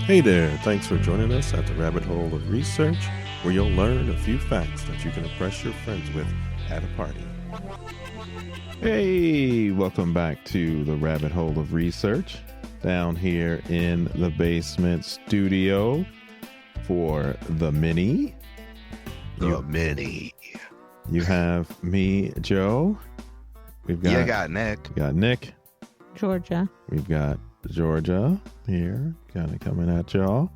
Hey there, thanks for joining us at the Rabbit Hole of Research, where you'll learn a few facts that you can impress your friends with at a party. Hey, welcome back to the Rabbit Hole of Research, down here in the basement studio for the Mini. The Mini. You have me, Joe. We've got, you got Nick. We got Nick. Georgia. We've got Georgia here, kind of coming at y'all.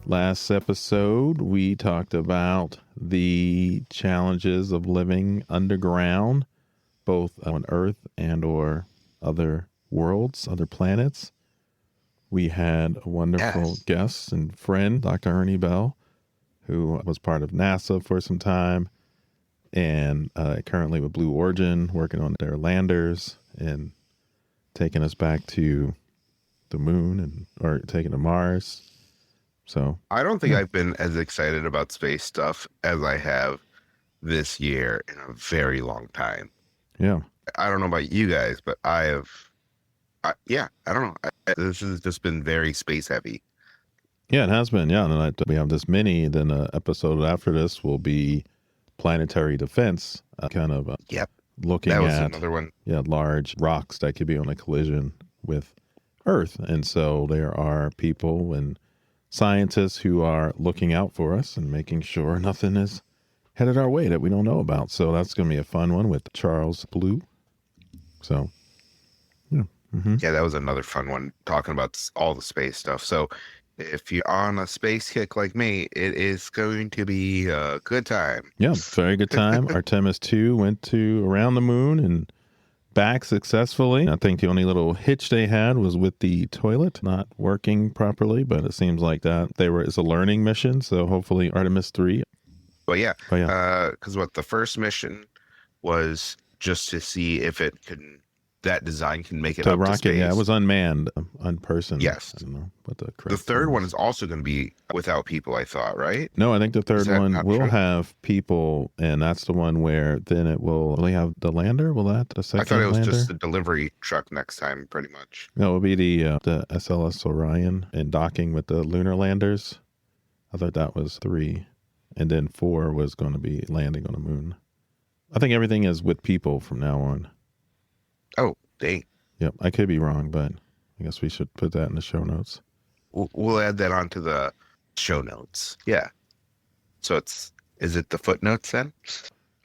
Last episode, we talked about the challenges of living underground, both on Earth and or other worlds, other planets. We had a wonderful guest and friend, Dr. Ernie Bell, who was part of NASA for some time and currently with Blue Origin, working on their landers and taking us back to the moon or taking to Mars. So I don't think I've been as excited about space stuff as I have this year in a very long time. Yeah. I don't know about you guys, but I don't know. This has just been very space heavy. Yeah, it has been. Yeah. And we have this mini, then an episode after this will be planetary defense, looking that was at another one. Yeah, large rocks that could be on a collision with Earth. And so there are people and scientists who are looking out for us and making sure nothing is headed our way that we don't know about. So that's going to be a fun one with Charles Blue. So, yeah. Mm-hmm. Yeah, that was another fun one, talking about all the space stuff. So if you're on a space kick like me, it is going to be a good time. Yeah, very good time. Artemis 2 went to around the moon and back successfully. I think the only little hitch they had was with the toilet not working properly, but it seems like that it's a learning mission. So hopefully Artemis 3. But yeah, because the first mission was just to see if that design can make it the up rocket, to space. Yeah, it was unmanned, unpersoned. Yes. I don't know what the third one is also going to be without people, I thought, right? No, I think the third one will true? have people, and that's the one where then it will really have the lander. Will that the second? I thought it was lander? just the delivery truck next time, pretty much. No, it will be the SLS Orion and docking with the lunar landers. I thought that was 3, and then 4 was going to be landing on the moon. I think everything is with people from now on. Oh, dang. Yep, I could be wrong, but I guess we should put that in the show notes. We'll add that onto the show notes. Yeah. So is it the footnotes then?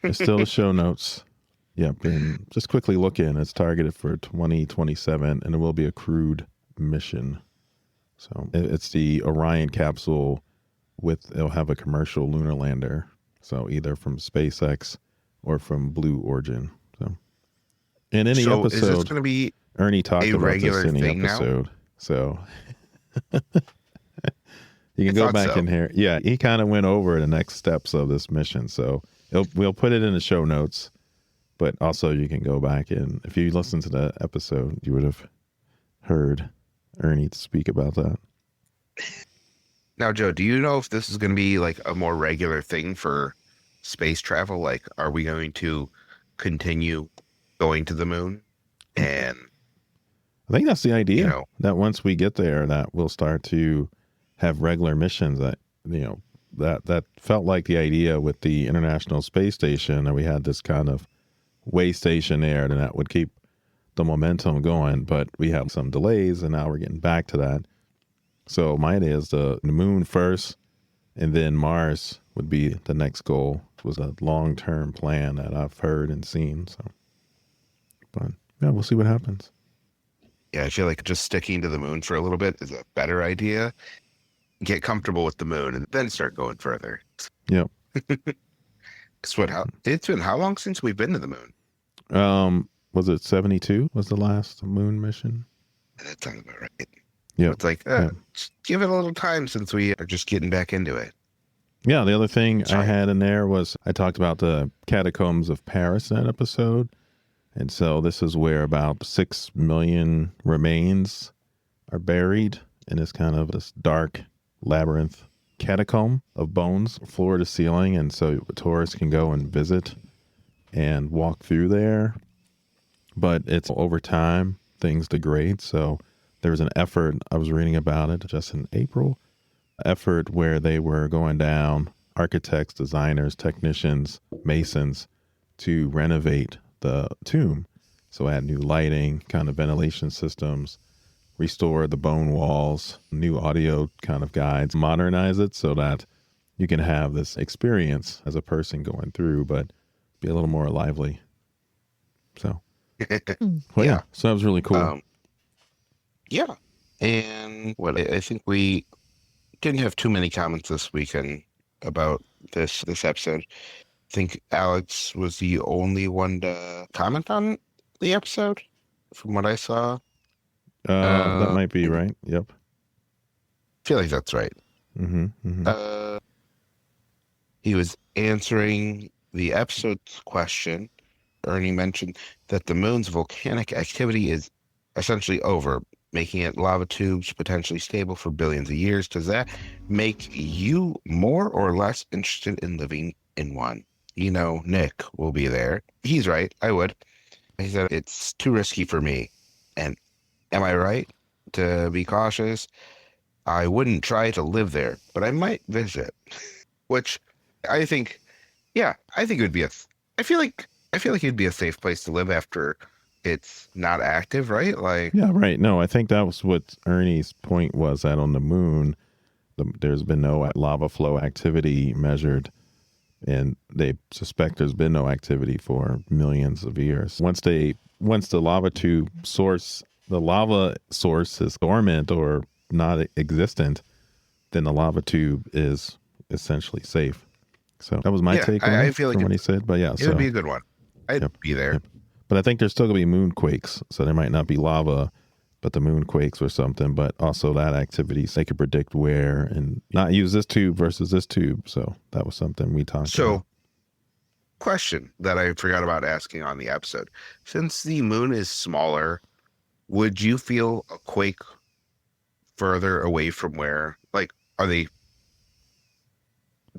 It's still the show notes. Yep, and just quickly look in. It's targeted for 2027, and it will be a crewed mission. So it's the Orion capsule it'll have a commercial lunar lander. So either from SpaceX or from Blue Origin. So in any episode, is this going to be Ernie talked about this in the episode. Now? So you can go back in here. Yeah, he kind of went over the next steps of this mission. So we'll put it in the show notes, but also you can go back and if you listen to the episode, you would have heard Ernie speak about that. Now, Joe, do you know if this is going to be like a more regular thing for space travel? Like, are we going to continue going to the moon? And I think that's the idea, that once we get there, that we'll start to have regular missions that felt like the idea with the International Space Station, that we had this kind of way station there, and that would keep the momentum going. But we have some delays, and now we're getting back to that. So my idea is the moon first, and then Mars would be the next goal. It was a long-term plan that I've heard and seen. So, but yeah, we'll see what happens. Yeah, I feel like just sticking to the moon for a little bit is a better idea. Get comfortable with the moon and then start going further. Yep. It's been how long since we've been to the moon? Was it 72 was the last moon mission? That sounds about right. Yeah. It's like, just give it a little time since we are just getting back into it. Yeah, the other thing I had in there was I talked about the Catacombs of Paris in that episode. And so this is where about 6 million remains are buried in this kind of this dark labyrinth catacomb of bones, floor to ceiling. And so tourists can go and visit and walk through there. But it's over time, things degrade. So there was an effort, I was reading about it just in April, effort where they were going down, architects, designers, technicians, masons, to renovate the tomb. So add new lighting, kind of ventilation systems, restore the bone walls, new audio kind of guides, modernize it so that you can have this experience as a person going through, but be a little more lively. So, well, yeah. So that was really cool. Yeah. And what I think we didn't have too many comments this weekend about this episode. I think Alex was the only one to comment on the episode, from what I saw. That might be right. Yep. I feel like that's right. He was answering the episode's question. Ernie mentioned that the moon's volcanic activity is essentially over, making it lava tubes potentially stable for billions of years. Does that make you more or less interested in living in one? You know, Nick will be there. He's right. I would. He said it's too risky for me. And am I right to be cautious? I wouldn't try to live there, but I might visit. Which I think, yeah, I think it would be I feel like it'd be a safe place to live after it's not active, right? Like, yeah, right. No, I think that was what Ernie's point was, that on the moon, there's been no lava flow activity measured, and they suspect there's been no activity for millions of years. Once the lava source is dormant or not existent, then the lava tube is essentially safe. So that was my take on it, from what he said. But yeah, it would be a good one. I'd be there. Yep. But I think there's still going to be moonquakes. So there might not be lava, but the moonquakes or something. But also that activity, so they could predict where and not use this tube versus this tube. So that was something we talked about. So, question that I forgot about asking on the episode. Since the moon is smaller, would you feel a quake further away from where, like,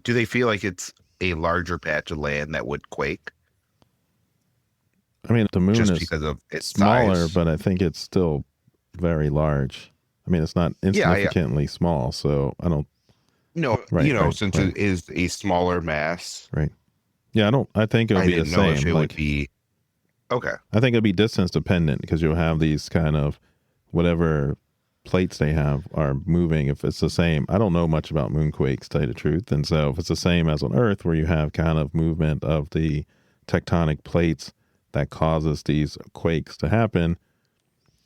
do they feel like it's a larger patch of land that would quake? I mean, the moon just is because of its smaller, size. But I think it's still very large. I mean, it's not insignificantly small, so I don't. No, since it is a smaller mass. Right. Yeah, I think it'll be the same. If it would be. Okay. I think it'll be distance dependent, because you'll have these kind of whatever plates they have are moving. If it's the same, I don't know much about moonquakes, to tell you the truth. And so if it's the same as on Earth, where you have kind of movement of the tectonic plates that causes these quakes to happen,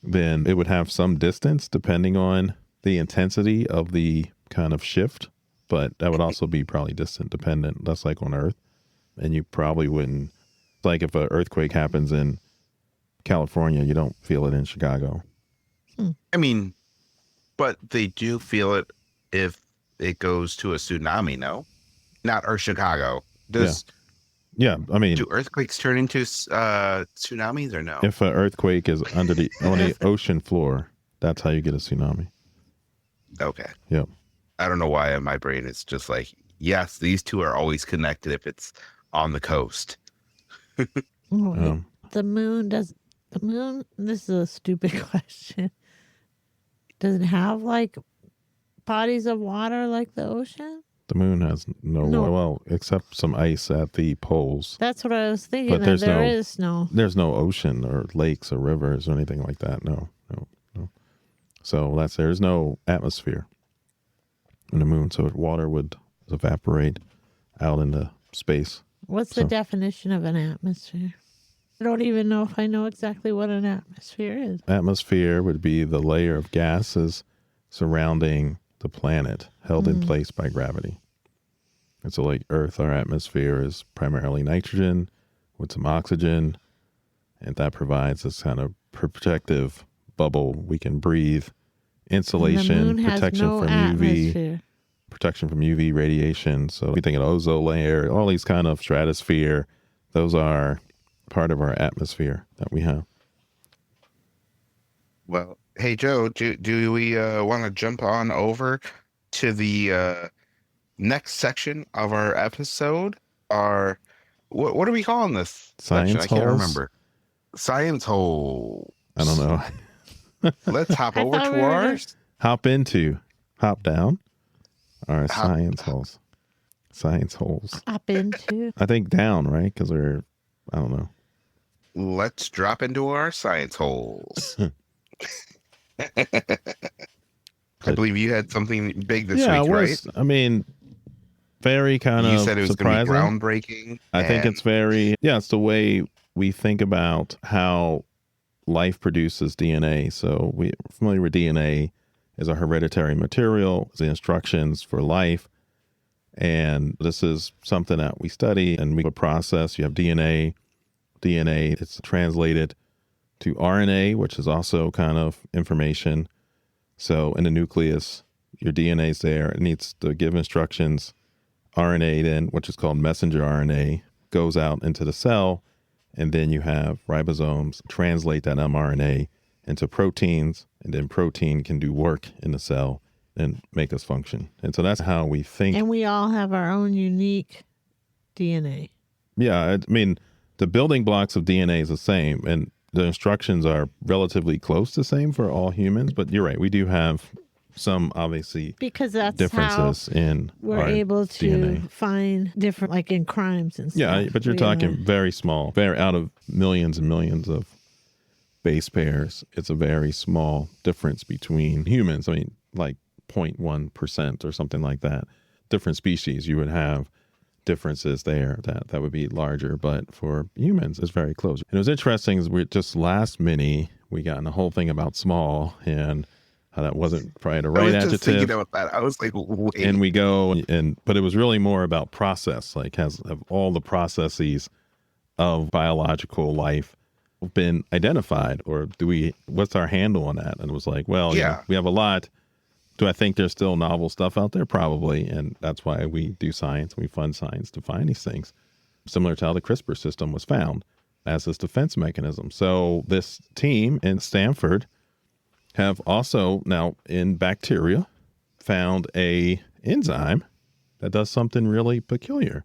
then it would have some distance depending on the intensity of the kind of shift. But that would also be probably distance dependent. That's like on Earth. And you probably wouldn't, like if an earthquake happens in California, you don't feel it in Chicago. I mean, but they do feel it if it goes to a tsunami, no? Not or Chicago. Yeah, I mean, do earthquakes turn into tsunamis or no? If an earthquake is on the ocean floor, that's how you get a tsunami. Okay. Yep. I don't know why my brain is just like, yes, these two are always connected if it's on the coast. The moon, this is a stupid question. Does it have like bodies of water like the ocean? The moon has no. Well, except some ice at the poles. That's what I was thinking. But there's no ocean or lakes or rivers or anything like that. No. So there's no atmosphere in the moon, so water would evaporate out into space. What's the definition of an atmosphere? I don't even know if I know exactly what an atmosphere is. Atmosphere would be the layer of gases surrounding the planet, held in place by gravity. And so like Earth, our atmosphere is primarily nitrogen with some oxygen, and that provides this kind of protective bubble we can breathe, insulation, protection from UV, protection from UV radiation. So if you think of ozone layer, all these kind of stratosphere, those are part of our atmosphere that we have. Well, hey, Joe, do we want to jump on over to the next section of our episode? What are we calling this Science section? I can't holes? remember. Science hole. I don't know. Let's hop I over thought to we were our hop down our Hop- science holes. Science holes. Hop into. I think down, right? Because I don't know. let's drop into our science holes. I believe you had something big this Yeah, week, it right? was. I mean, very kind You of said it was going to be surprising. groundbreaking. I think it's very, it's the way we think about how life produces DNA. So we're familiar with DNA as a hereditary material, the instructions for life. And this is something that we study and we process. You have DNA. DNA, it's translated to RNA, which is also kind of information. So in the nucleus, your DNA is there. It needs to give instructions. RNA then, which is called messenger RNA, goes out into the cell. And then you have ribosomes translate that mRNA into proteins. And then protein can do work in the cell and make us function. And so that's how we think. And we all have our own unique DNA. Yeah, I mean, the building blocks of DNA is the same. And the instructions are relatively close to the same for all humans. But you're right. We do have some, obviously, Because that's differences in we're our able to DNA. find different, like in crimes and stuff. Yeah, but you're talking very small, very out of millions and millions of base pairs. It's a very small difference between humans. I mean, like 0.1% or something like that. Different species, you would have differences there that would be larger. But for humans, it's very close. And it was interesting is we just last mini, we got in the whole thing about small and how that wasn't probably the right I was just adjective. thinking about that. I was like, wait. And we go but it was really more about process, like have all the processes of biological life been identified, or what's our handle on that? And it was like, well, Yeah. we have a lot. Do I think there's still novel stuff out there? Probably. And that's why we do science. We fund science to find these things, similar to how the CRISPR system was found as this defense mechanism. So this team in Stanford have also now in bacteria found a enzyme that does something really peculiar.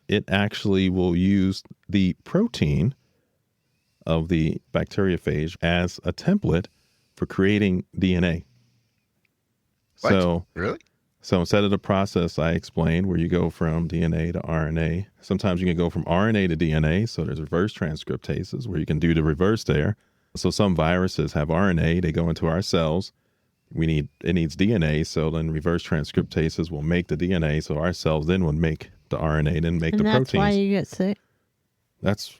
It actually will use the protein of the bacteriophage as a template for creating DNA. What? So Really? So instead of the process I explained where you go from DNA to RNA, sometimes you can go from RNA to DNA. So there's reverse transcriptases where you can do the reverse there. So some viruses have RNA, they go into our cells. It needs DNA. So then reverse transcriptases will make the DNA. So our cells then would make the RNA, then make the proteins. And that's why you get sick.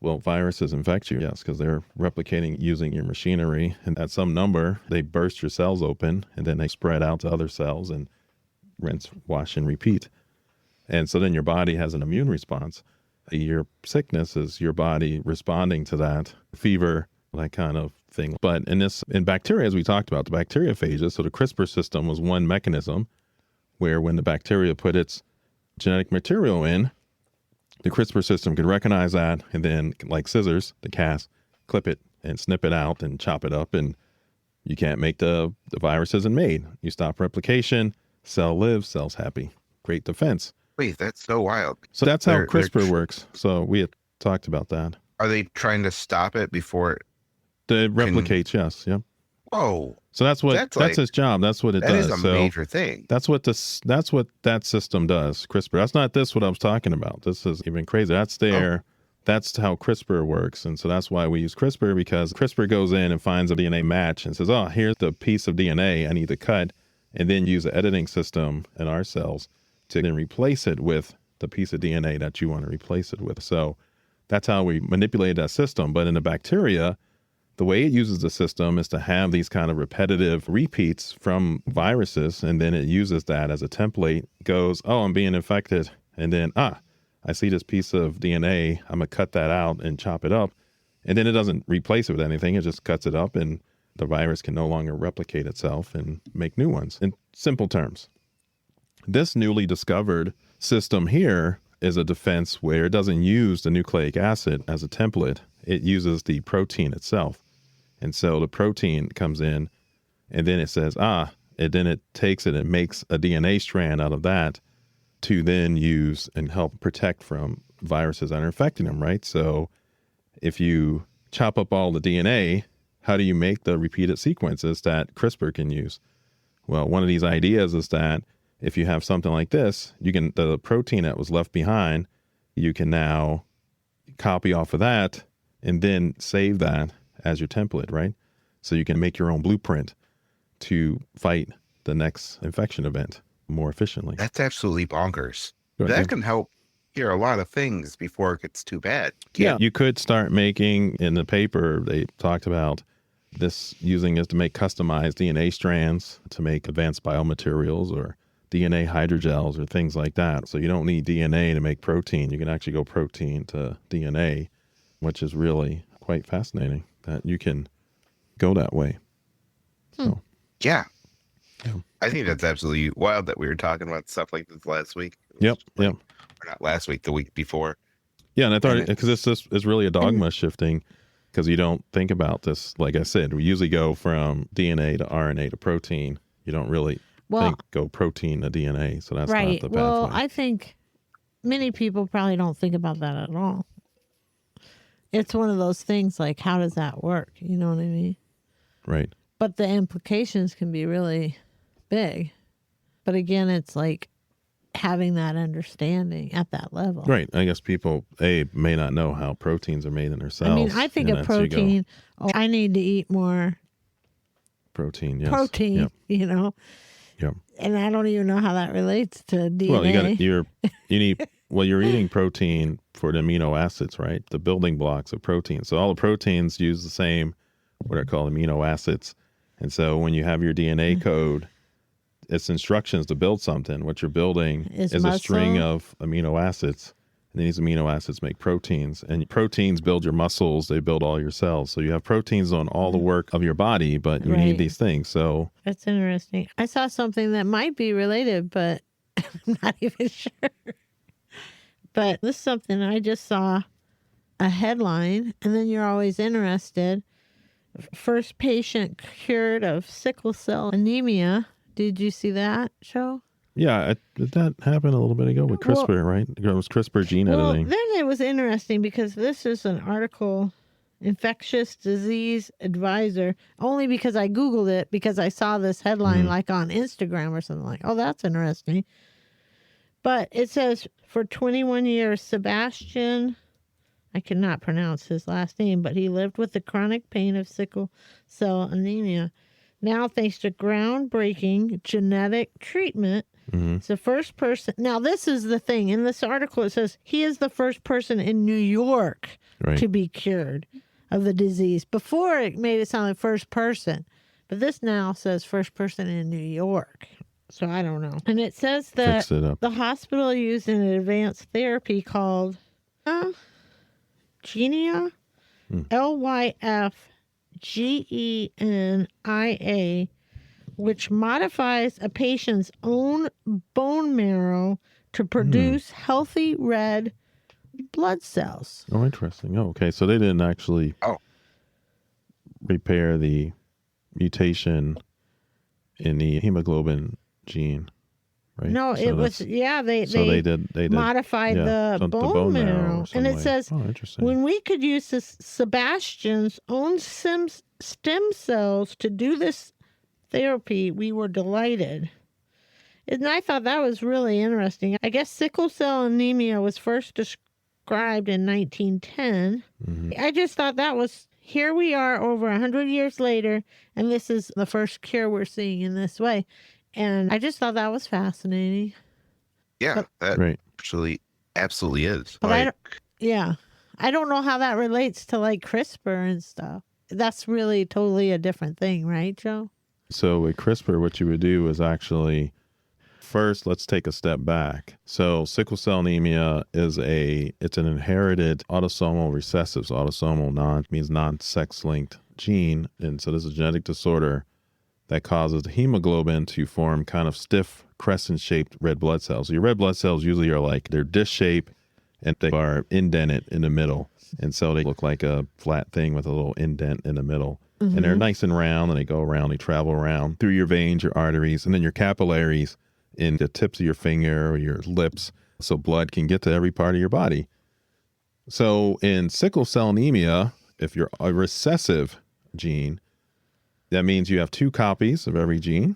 Viruses infect you, yes, because they're replicating using your machinery. And at some number, they burst your cells open and then they spread out to other cells and rinse, wash, and repeat. And so then your body has an immune response. Your sickness is your body responding to that, fever, that kind of thing. But in bacteria, as we talked about, the bacteriophages, so the CRISPR system was one mechanism where when the bacteria put its genetic material in, the CRISPR system could recognize that and then, like scissors, the Cas, clip it and snip it out and chop it up, and you can't make the virus isn't made. You stop replication, cell lives, cell's happy. Great defense. Wait, that's so wild. So that's how CRISPR works. So we had talked about that. Are they trying to stop it before It replicates, yes. Yep. Whoa. So that's its job. That's what it does. That is a major thing. That's what that system does. CRISPR. That's not what I was talking about. This is even crazy. That's That's how CRISPR works. And so that's why we use CRISPR, because CRISPR goes in and finds a DNA match and says, oh, here's the piece of DNA I need to cut, and then use an editing system in our cells to then replace it with the piece of DNA that you want to replace it with. So that's how we manipulate that system. But in the bacteria, the way it uses the system is to have these kind of repetitive repeats from viruses, and then it uses that as a template, goes, oh, I'm being infected, and then, I see this piece of DNA, I'm going to cut that out and chop it up, and then it doesn't replace it with anything, it just cuts it up, and the virus can no longer replicate itself and make new ones. In simple terms, this newly discovered system here is a defense where it doesn't use the nucleic acid as a template. It uses the protein itself. And so the protein comes in and then it says, and then it takes it and makes a DNA strand out of that to then use and help protect from viruses that are infecting them, right? So if you chop up all the DNA how do you make the repeated sequences that CRISPR can use? Well, one of these ideas is that if you have something like this, you can, the protein that was left behind, you can now copy off of that and then save that as your template, right? So you can make your own blueprint to fight the next infection event more efficiently. That's absolutely bonkers. Go ahead, That Jim. can help cure a lot of things before it gets too bad. Yeah, you could start making, in the paper, they talked about this using it to make customized DNA strands, to make advanced biomaterials or DNA hydrogels or things like that. So you don't need DNA to make protein. You can actually go protein to DNA, which is really quite fascinating that you can go that way. So, Yeah. Yeah. I think that's absolutely wild that we were talking about stuff like this last week. yep. Or not last week, the week before. Yeah, and I thought, And because it's really a dogma shifting, because you don't think about this. Like I said, we usually go from DNA to RNA to protein. You don't really think go protein to DNA. So that's not the pathway. Well, I think many people probably don't think about that at all. It's one of those things like, how does that work? You know what I mean? Right. But the implications can be really big. But again, it's like having that understanding at that level. Right. I guess people, may not know how proteins are made in their cells. I mean, I think and of that's you go, protein, I need to eat more protein, yes. protein, Yep. you know? Yep. And I don't even know how that relates to DNA. Well, you need, well, you're eating protein for the amino acids, right? The building blocks of protein. So all the proteins use the same, what are called amino acids. And so when you have your DNA code, it's instructions to build something. What you're building is a string of amino acids. And these amino acids make proteins. And proteins build your muscles. They build all your cells. So you have proteins on all the work of your body, but you need these things. So that's interesting. I saw something that might be related, but I'm not even sure. But this is something I just saw a headline, and then you're always interested. First patient cured of sickle cell anemia. Did you see that show? yeah, did that happen a little bit ago with CRISPR, right? It was CRISPR gene editing. Then it was interesting because this is an article, Infectious Disease Advisor, only because I Googled it because I saw this headline like on Instagram or something like, oh, that's interesting. But it says for 21 years, Sebastian, I cannot pronounce his last name, but he lived with the chronic pain of sickle cell anemia. Now, thanks to groundbreaking genetic treatment, it's the first person. Now, this is the thing. In this article, it says he is the first person in New York to be cured of the disease. Before, it made it sound like first person. But this now says first person in New York. So I don't know. And it says that the hospital used an advanced therapy called Genia, LYFGENIA, which modifies a patient's own bone marrow to produce healthy red blood cells. Oh, interesting. Oh, okay. So they didn't actually repair the mutation in the hemoglobin gene, right? No, so it was, they did modified the bone marrow. And it says, when we could use Sebastian's own stem cells to do this therapy, we were delighted. And I thought that was really interesting. I guess sickle cell anemia was first described in 1910. I just thought that was, here we are over 100 years later, and this is the first cure we're seeing in this way. And I just thought that was fascinating. Yeah, that absolutely is. But I don't know how that relates to like CRISPR and stuff. That's really totally a different thing, right, Joe? So with CRISPR, what you would do is actually, first, let's take a step back. So sickle cell anemia is it's an inherited autosomal recessive. So autosomal means non-sex linked gene. And so this is a genetic disorder that causes the hemoglobin to form kind of stiff crescent-shaped red blood cells. So your red blood cells usually are like, they're disc-shaped and they are indented in the middle. And so they look like a flat thing with a little indent in the middle. And they're nice and round, and they go around, they travel around through your veins, your arteries, and then your capillaries in the tips of your finger or your lips, so blood can get to every part of your body. So in sickle cell anemia, if you're a recessive gene, that means you have 2 copies of every gene.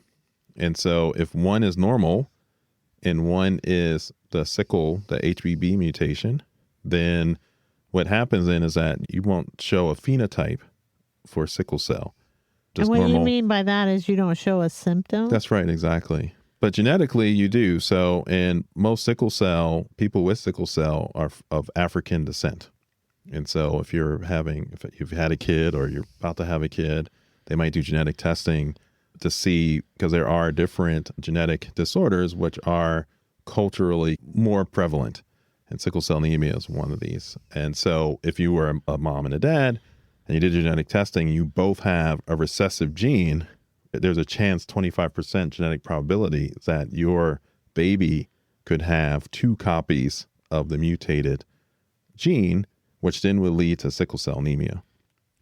And so if one is normal and one is the sickle, the HBB mutation, then what happens then is that you won't show a phenotype for sickle cell. And what you mean by that is you don't show a symptom? That's right, exactly. But genetically, you do. So, and most sickle cell, people with sickle cell are of African descent. And so if you've had a kid or you're about to have a kid, they might do genetic testing to see, because there are different genetic disorders which are culturally more prevalent. And sickle cell anemia is one of these. And so if you were a mom and a dad and you did genetic testing, you both have a recessive gene, there's a chance, 25% genetic probability, that your baby could have 2 copies of the mutated gene, which then would lead to sickle cell anemia.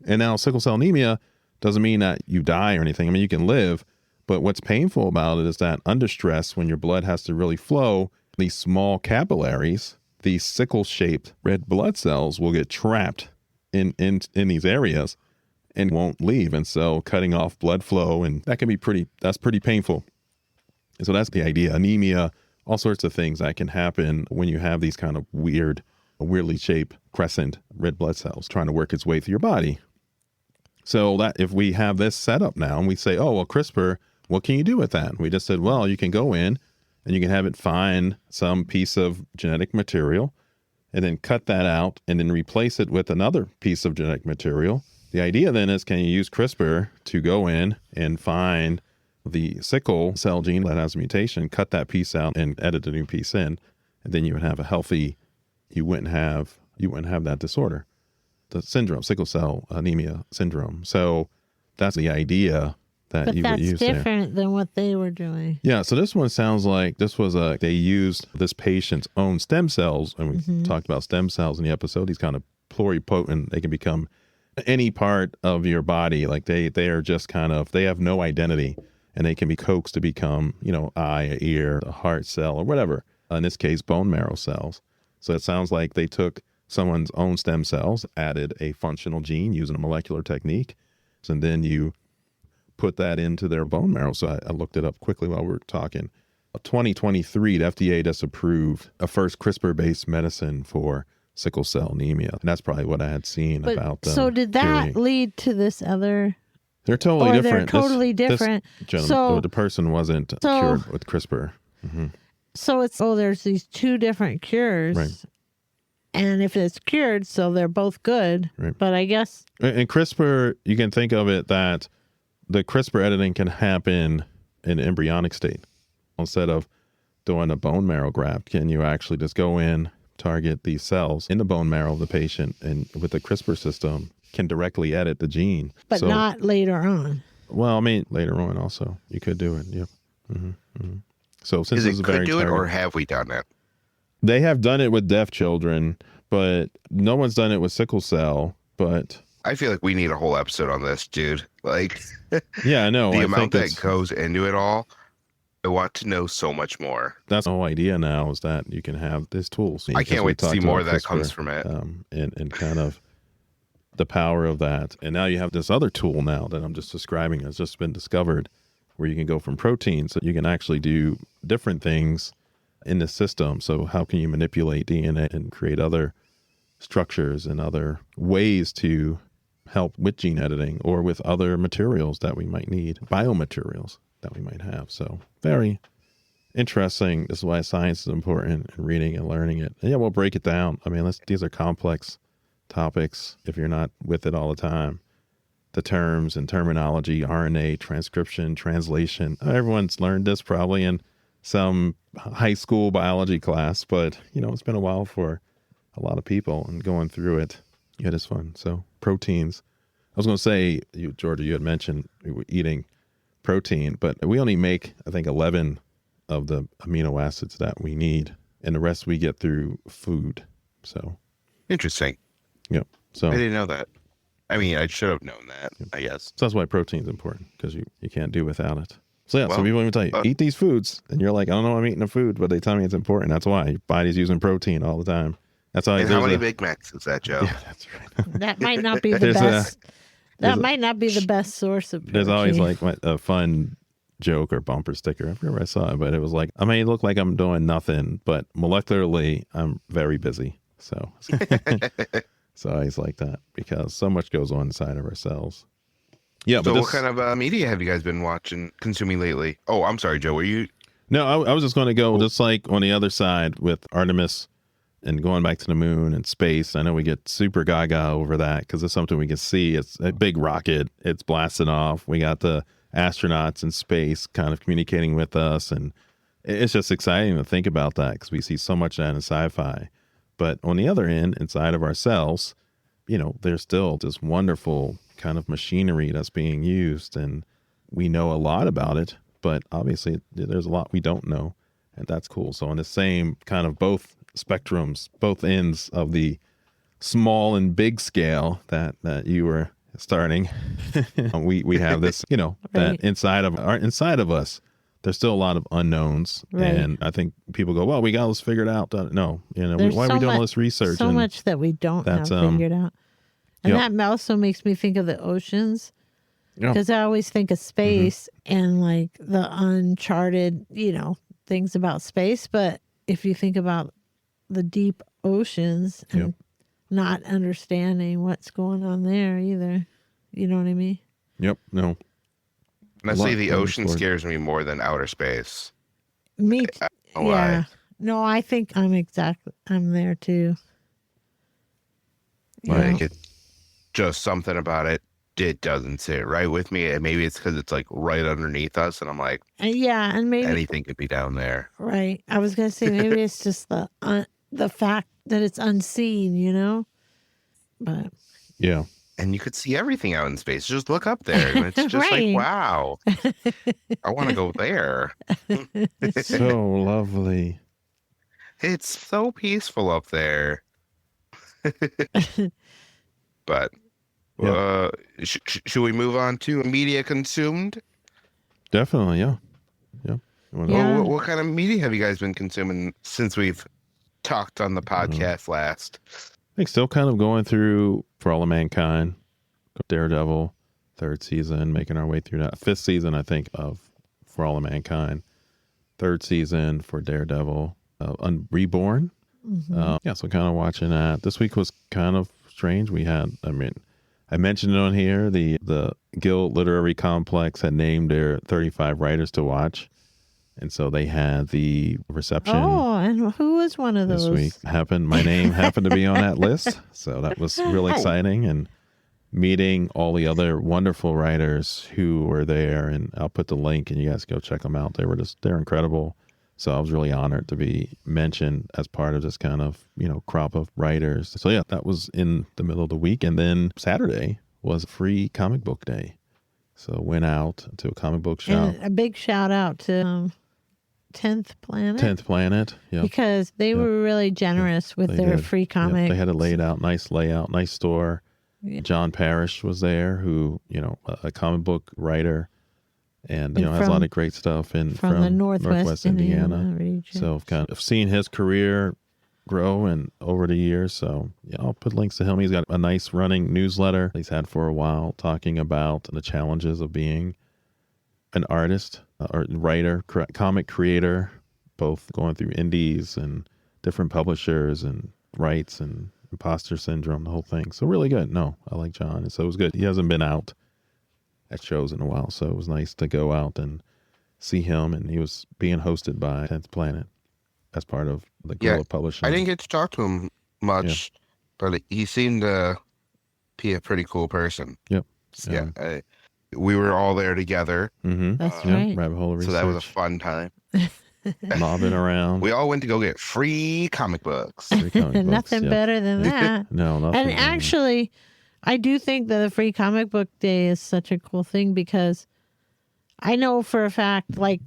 And now sickle cell anemia doesn't mean that you die or anything. I mean, you can live, but what's painful about it is that under stress, when your blood has to really flow, these small capillaries, these sickle-shaped red blood cells will get trapped in these areas and won't leave. And so cutting off blood flow, and that can be that's pretty painful. And so that's the idea. Anemia, all sorts of things that can happen when you have these kind of weirdly shaped crescent red blood cells trying to work its way through your body. So that if we have this set up now and we say, oh, well, CRISPR, what can you do with that? We just said, well, you can go in and you can have it find some piece of genetic material and then cut that out and then replace it with another piece of genetic material. The idea then is, can you use CRISPR to go in and find the sickle cell gene that has a mutation, cut that piece out and edit a new piece in, and then you would have a healthy, you wouldn't have that disorder. The syndrome, sickle cell anemia syndrome. So that's the idea that you would use there. But that's different than what they were doing. Yeah, so this one sounds like they used this patient's own stem cells, and we talked about stem cells in the episode. These kind of pluripotent, they can become any part of your body. Like they are just they have no identity, and they can be coaxed to become, eye, a ear, a heart cell, or whatever. In this case, bone marrow cells. So it sounds like they took someone's own stem cells, added a functional gene using a molecular technique, and then you put that into their bone marrow. So I looked it up quickly while we were talking. 2023, the FDA just approved a first CRISPR-based medicine for sickle cell anemia. And that's probably what I had seen about them. So did that lead to this other? They're totally different. They're totally different. This gentleman, the person wasn't cured with CRISPR. Mm-hmm. So there's these 2 different cures. Right. And if it's cured, so they're both good. Right. But I guess. And CRISPR, you can think of it that the CRISPR editing can happen in the embryonic state. Instead of doing a bone marrow graft, can you actually just go in, target these cells in the bone marrow of the patient, and with the CRISPR system can directly edit the gene. But not later on. Well, I mean, later on also, you could do it. Yep. Mm-hmm. Mm-hmm. So since it could do it, or have we done it? They have done it with deaf children, but no one's done it with sickle cell. But I feel like we need a whole episode on this, dude. Like, yeah, I know. The amount that goes into it all, I want to know so much more. That's the whole idea now, is that you can have these tools. I can't wait to see more that comes from it. And kind of the power of that. And now you have this other tool now that I'm just describing has just been discovered, where you can go from proteins. So you can actually do different things in the system. So how can you manipulate DNA and create other structures and other ways to help with gene editing or with other materials that we might need, biomaterials that we might have. So very interesting. This is why science is important, and reading and learning it. And yeah, we'll break it down. I mean, these are complex topics if you're not with it all the time. The terms and terminology, RNA, transcription, translation. Everyone's learned this probably in some high school biology class, but it's been a while for a lot of people, and going through it, it is fun. So proteins. I was going to say, Georgia, you had mentioned we were eating protein, but we only make, I think, 11 of the amino acids that we need, and the rest we get through food. So interesting. Yep. So I didn't know that. I mean, I should have known that, I guess. So that's why protein is important, because you can't do without it. So yeah, so people even tell you, eat these foods, and you're like, I don't know, I'm eating the food, but they tell me it's important. That's why your body's using protein all the time. That's why. And how many Big Macs is that, Joe? Yeah, that's right. That might not be the best That might not be the best source of poetry. There's always like a fun joke or bumper sticker. I forget where I saw it, but it was like, I may look like I'm doing nothing, but molecularly, I'm very busy. So, so I always like that because so much goes on inside of our cells. Yeah, so but what kind of media have you guys been consuming lately? Oh, I'm sorry, Joe. Were you? No, I was just going to go just like on the other side with Artemis and going back to the moon and space. I know we get super gaga over that because it's something we can see. It's a big rocket. It's blasting off. We got the astronauts in space kind of communicating with us. And it's just exciting to think about that because we see so much of that in sci-fi. But on the other end, inside of our cells, you know, there's still this wonderful kind of machinery that's being used. And we know a lot about it, but obviously there's a lot we don't know. And that's cool. So on the same kind of both spectrums, both ends of the small and big scale that you were starting, we have this, you know, Right. that inside of us, there's still a lot of unknowns. Right. And I think people go, well, we got this figured out. No, you know, There's why are we doing all this research? So And much that we don't have that's, figured out. And yep. that also makes me think of the oceans. Yeah. Because I always think of space and like the uncharted, you know, things about space. But if you think about the deep oceans and Yep. not understanding what's going on there either, you know what I mean? Yep. No. And I A say lot the to ocean explore. scares me more than outer space. Me, I don't know yeah. why. No, I think I'm there too. Like it's just something about it. It doesn't sit right with me. And maybe it's because it's like right underneath us. And I'm like, and maybe anything could be down there. right. I was gonna say maybe it's just the fact that it's unseen, you know. But Yeah. And you could see everything out in space. Just look up there. And it's just Right. like, wow, I want to go there. So lovely. It's so peaceful up there. But Yeah. should we move on to media consumed? Definitely. Yeah. Yeah. Yeah. What kind of media have you guys been consuming since we've talked on the podcast last? I think still kind of going through For All of Mankind, Daredevil, 3rd season, making our way through that. 5th season, I think, of For All of Mankind. 3rd season for Daredevil, Reborn. Yeah, so kind of watching that. This week was kind of strange. We had, I mentioned it on here, the Guild Literary Complex had named their 35 writers to watch. And so they had the reception. Oh, and who was one of this those? week. My name happened to be on that list. So that was really exciting. And meeting all the other wonderful writers who were there. And I'll put the link and you guys go check them out. They're incredible. So I was really honored to be mentioned as part of this kind of, you know, crop of writers. So yeah, that was in the middle of the week. And then Saturday was free comic book day. So went out to a comic book shop. And a big shout out to 10th Planet. 10th Planet. Yeah. Because they were really generous with They their did. free comics. They had it laid out, nice layout, nice store. Yeah. John Parrish was there, who, you know, a comic book writer and, you know, has a lot of great stuff from the Northwest Indiana. region. So kind of seen his career grow and over the years. So yeah, I'll put links to him. He's got a nice running newsletter he's had for a while talking about the challenges of being an artist or writer, comic creator, both going through indies and different publishers and rights and imposter syndrome, the whole thing. So really good. No, I like John. And so it was good. He hasn't been out at shows in a while. So it was nice to go out and see him. And he was being hosted by 10th Planet as part of the Guerrilla Publishing. I didn't get to talk to him much, but he seemed to be a pretty cool person. Yep. Yeah. We were all there together. Mm-hmm. That's Yep. right. Rabbit hole research. So that was a fun time. Mobbing around. We all went to go get free comic books. Free comic books, Nothing yep. better than that. No, nothing. And actually, I do think that the free comic book day is such a cool thing because I know for a fact, like,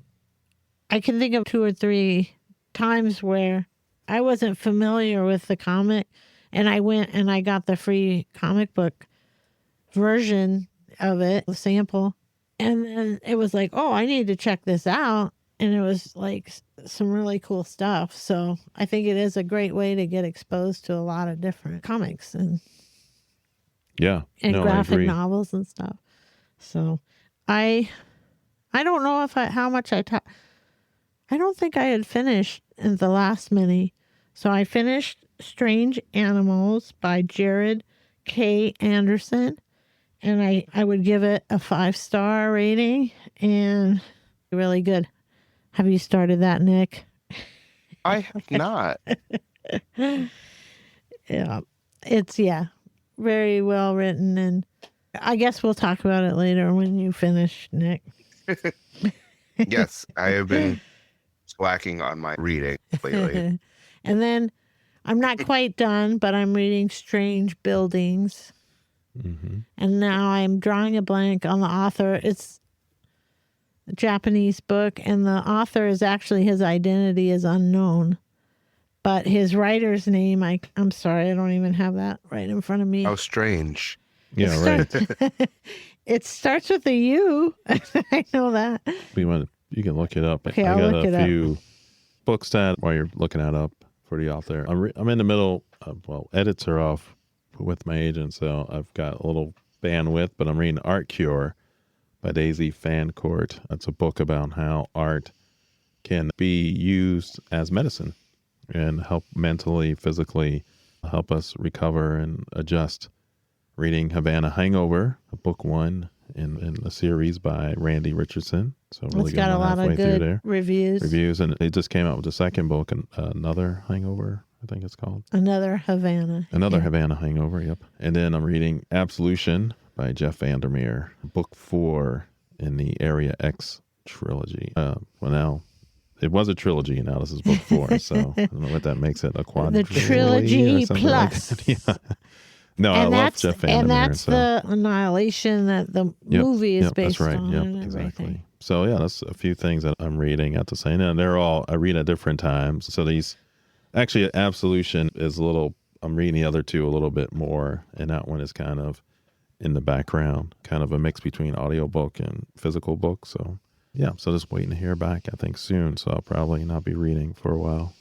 I can think of 2 or 3 times where I wasn't familiar with the comic and I went and I got the free comic book version of it, the sample. And then it was like, oh, I need to check this out. And it was like some really cool stuff. So I think it is a great way to get exposed to a lot of different comics. And Yeah. and No, I graphic agree. novels and stuff. So I don't know if how much I taught. I don't think I had finished in the last mini. So I finished Strange Animals by Jared K. Anderson. And I would give it a 5-star rating and really good. Have you started that, Nick? I have not. Yeah. It's very well written, and I guess we'll talk about it later when you finish, Nick. Yes, I have been slacking on my reading lately. And then I'm not quite done, but I'm reading Strange Buildings. Mm-hmm. And now I'm drawing a blank on the author. It's a Japanese book, and the author is actually, his identity is unknown. But his writer's name, I'm sorry, I don't even have that right in front of me. How strange. Yeah, right. It starts with a U. I know that. You can look it up. Okay, I I'll got look it a up. few books that while you're looking that up for the author. I'm in the middle of, edits are off with my agent, so I've got a little bandwidth, but I'm reading Art Cure by Daisy Fancourt. That's a book about how art can be used as medicine and help mentally, physically help us recover and adjust. Reading Havana Hangover, book 1 in the series by Randy Richardson. So really It's got a lot of good reviews. And it just came out with the second book, Another Hangover, I think it's called. Another Havana. Havana Hangover, yep. And then I'm reading Absolution by Jeff Vandermeer, book 4 in the Area X trilogy. Now, it was a trilogy, and now this is book 4, so I don't know what that makes it, a quadrilogy. The trilogy or something plus. like that. Yeah. No, I love Jeff Vandermeer. And that's the Annihilation that the movie is based that's right. on. Yep, and exactly. everything. So yeah, that's a few things that I'm reading at the same time. And I read at different times. So actually Absolution is I'm reading the other two a little bit more, and that one is kind of in the background, kind of a mix between audiobook and physical book. So yeah, so just waiting to hear back, I think soon. So I'll probably not be reading for a while.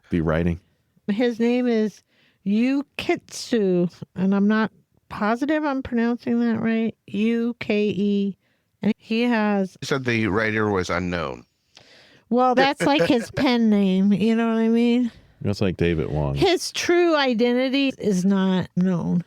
Be writing. His name is Yukitsu, and I'm not positive I'm pronouncing that right. Uke. And he has... You said the writer was unknown. Well, that's like his pen name. You know what I mean? That's like David Wong. His true identity is not known.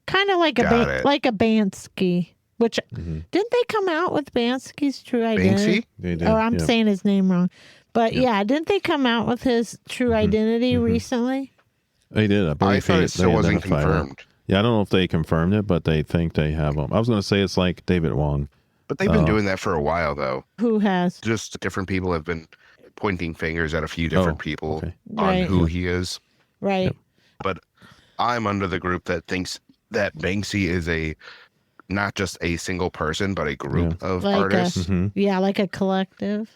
Kind of like like a Bansky. Which didn't they come out with Bansky's true identity? Banksy? They did. Oh, I'm saying his name wrong. But yeah, didn't they come out with his true identity recently? They did. I thought it still wasn't confirmed. Yeah, I don't know if they confirmed it, but they think they have them. I was going to say it's like David Wong. But they've been doing that for a while, though. Who has? Just different people have been pointing fingers at a few different people on Right. who he is. Right. Yep. But I'm under the group that thinks that Banksy is not just a single person, but a group of artists. Yeah, like a collective.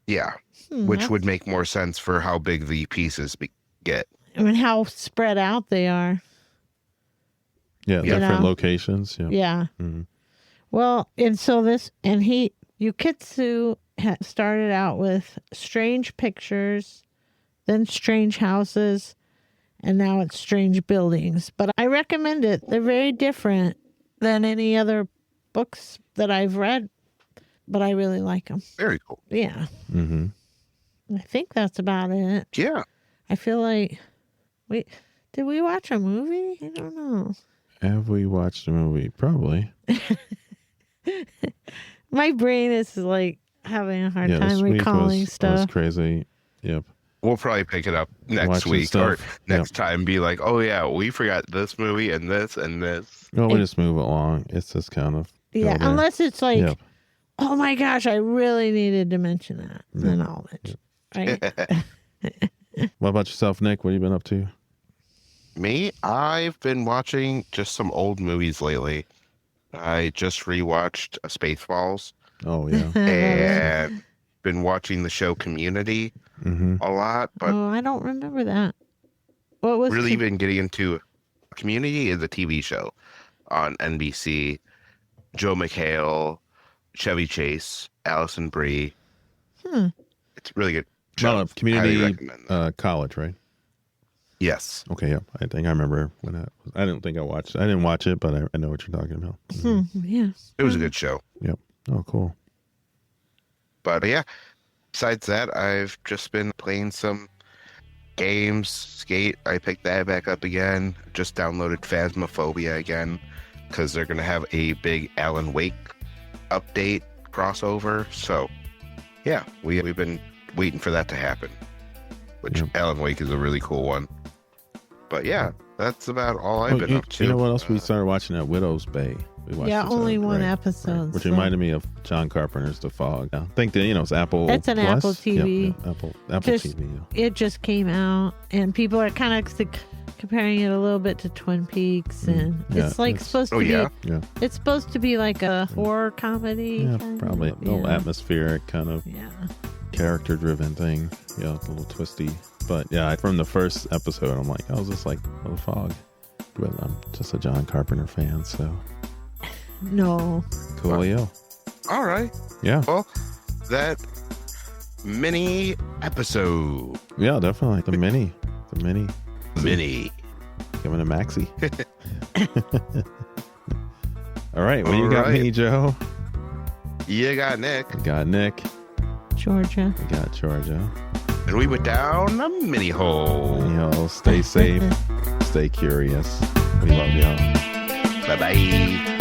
Yeah, which would make more sense for how big the pieces get. I mean, how spread out they are. Yeah, different locations. Yeah. Yeah. Mm-hmm. Well, and so Yukitsu started out with Strange Pictures, then Strange Houses, and now it's Strange Buildings. But I recommend it. They're very different than any other books that I've read, but I really like them. Very cool. Yeah. Mm-hmm. I think that's about it. Yeah. I feel like did we watch a movie? I don't know. Have we watched a movie? Probably. My brain is like having a hard time this week recalling stuff. was crazy. Yep. We'll probably pick it up next Watching week stuff. or next time. Be like, oh yeah, we forgot this movie and this and this. Well, we just move along. It's just kind of Yeah, unless it's like, oh my gosh, I really needed to mention that. Then I'll mention. Right? What about yourself, Nick? What have you been up to? Me? I've been watching just some old movies lately. I just rewatched Spaceballs. Oh, yeah. And been watching the show Community a lot. But I don't remember that. What was really been getting into Community is a TV show on NBC. Joe McHale, Chevy Chase, Allison Brie. It's really good. Well, Community recommend that. college, right? Yes. Okay, yeah. I think I remember when I didn't think I watched it. I didn't watch it, but I know what you're talking about. Yes. It was a good show. Yep. Oh, cool. But yeah, besides that, I've just been playing some games. Skate, I picked that back up again. Just downloaded Phasmophobia again because they're going to have a big Alan Wake update crossover. So yeah, we've been waiting for that to happen, which Alan Wake is a really cool one. But yeah, that's about all I've been up to. You know what else we started watching at Widow's Bay? We watched only one episode. Which so. reminded me of John Carpenter's The Fog. I think that, it's Apple It's an Plus. Apple TV. Yep, Apple TV. Yeah. It just came out, and people are kind of comparing it a little bit to Twin Peaks, and it's supposed to be. Yeah. It's supposed to be like a horror comedy. Yeah, probably a little atmospheric kind of Yeah. character-driven thing. Yeah, it's a little twisty. But yeah, from the first episode, I'm like, I was just like, The Fog. But I'm just a John Carpenter fan, so. No. Coolio. All right. Yeah. Well, that mini episode. Yeah, definitely. The mini. Mini. Coming to Maxi. All right. Well, you got me, Joe. You got Nick. I got Nick. Georgia. I got Georgia. And we went down a mini hole. Stay safe. Stay curious. We love y'all. Bye-bye.